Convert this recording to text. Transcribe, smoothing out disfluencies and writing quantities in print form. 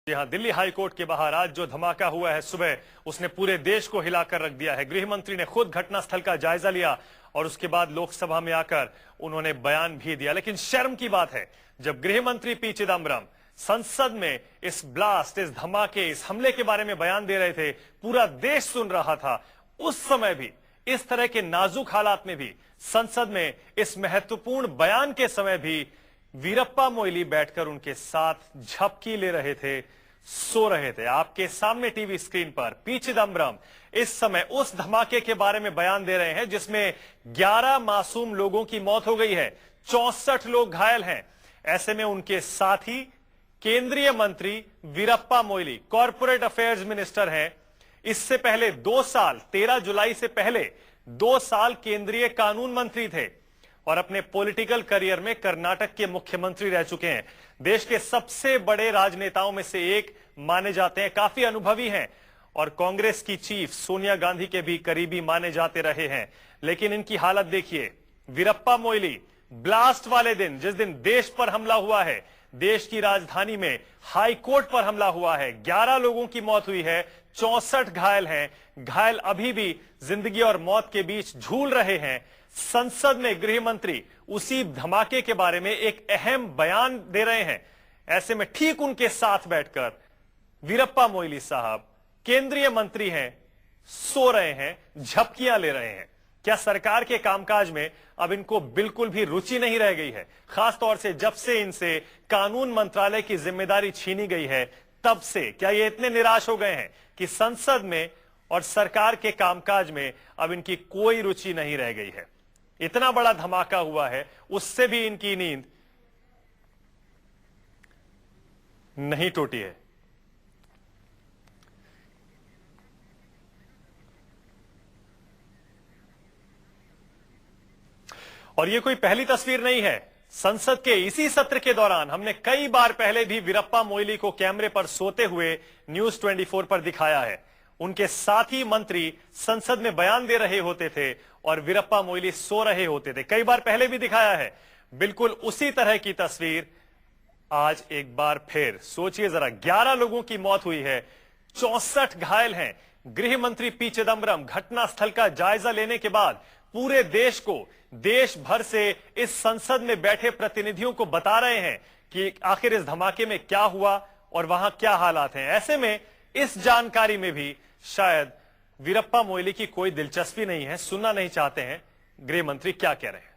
जी हां, Delhi high court के बाहर आज जो धमाका हुआ है सुबह, उसने पूरे देश को हिलाकर रख दिया है। गृह मंत्री ने खुद घटनास्थल का जायजा लिया और उसके बाद लोकसभा में आकर उन्होंने बयान भी दिया। लेकिन शर्म की बात है, जब गृह मंत्री पी चिदंबरम संसद में इस ब्लास्ट, इस धमाके, इस हमले के बारे में बयान दे रहे थे, पूरा देश सुन रहा था, उस समय भी, इस तरह के नाजुक हालात में भी, संसद में इस महत्वपूर्ण बयान के समय भी वीरप्पा मोइली बैठकर उनके साथ झपकी ले रहे थे, सो रहे थे। आपके सामने टीवी स्क्रीन पर पी चिदंबरम इस समय उस धमाके के बारे में बयान दे रहे हैं जिसमें 11 मासूम लोगों की मौत हो गई है, 64 लोग घायल हैं। ऐसे में उनके साथी केंद्रीय मंत्री Veerappa Moily corporate affairs minister हैं। इससे पहले 2 साल, 13 जुलाई से पहले 2 साल केंद्रीय कानून मंत्री थे और अपने पॉलिटिकल करियर में कर्नाटक के मुख्यमंत्री रह चुके हैं। देश के सबसे बड़े राजनेताओं में से एक माने जाते हैं, काफी अनुभवी हैं और कांग्रेस की चीफ सोनिया गांधी के भी करीबी माने जाते रहे हैं। लेकिन इनकी हालत देखिए। वीरप्पा मोइली ब्लास्ट वाले दिन, जिस दिन देश पर हमला हुआ है, देश की राजधानी में हाई कोर्ट पर हमला हुआ है, 11 लोगों की मौत हुई है, 64 घायल हैं। घायल अभी भी जिंदगी और मौत के बीच झूल रहे हैं। संसद में गृह मंत्री उसी धमाके के बारे में एक अहम बयान दे रहे हैं। ऐसे में ठीक उनके साथ बैठकर वीरप्पा मोइली साहब, केंद्रीय मंत्री हैं, सो रहे हैं, झपकियां ले रहे हैं। क्या सरकार के कामकाज में अब इनको बिल्कुल भी रुचि नहीं रह गई है? खासतौर से जब से इनसे कानून मंत्रालय की जिम्मेदारी छीनी गई है, तब से क्या ये इतने निराश हो गए हैं कि संसद में और सरकार के कामकाज में अब इनकी कोई रुचि नहीं रह गई है? इतना बड़ा धमाका हुआ है, उससे भी इनकी नींद नहीं टूटी है। और ये कोई पहली तस्वीर नहीं है। संसद के इसी सत्र के दौरान हमने कई बार पहले भी वीरप्पा मोइली को कैमरे पर सोते हुए न्यूज 24 पर दिखाया है। उनके साथी मंत्री संसद में बयान दे रहे होते थे और वीरप्पा मोइली सो रहे होते थे। कई बार पहले भी दिखाया है। बिल्कुल उसी तरह की तस्वीर आज एक बार फिर। सोचिए जरा, 11 लोगों की मौत हुई है, 64 घायल हैं। गृह मंत्री पी चिदंबरम घटनास्थल का जायजा लेने के बाद पूरे देश को, देश भर से इस संसद में बैठे प्रतिनिधियों को बता रहे हैं कि आखिर इस धमाके में क्या हुआ और वहां क्या हालात हैं। ऐसे में इस जानकारी में भी शायद वीरप्पा मोइली की कोई दिलचस्पी नहीं है, सुनना नहीं चाहते हैं गृह मंत्री क्या कह रहे हैं।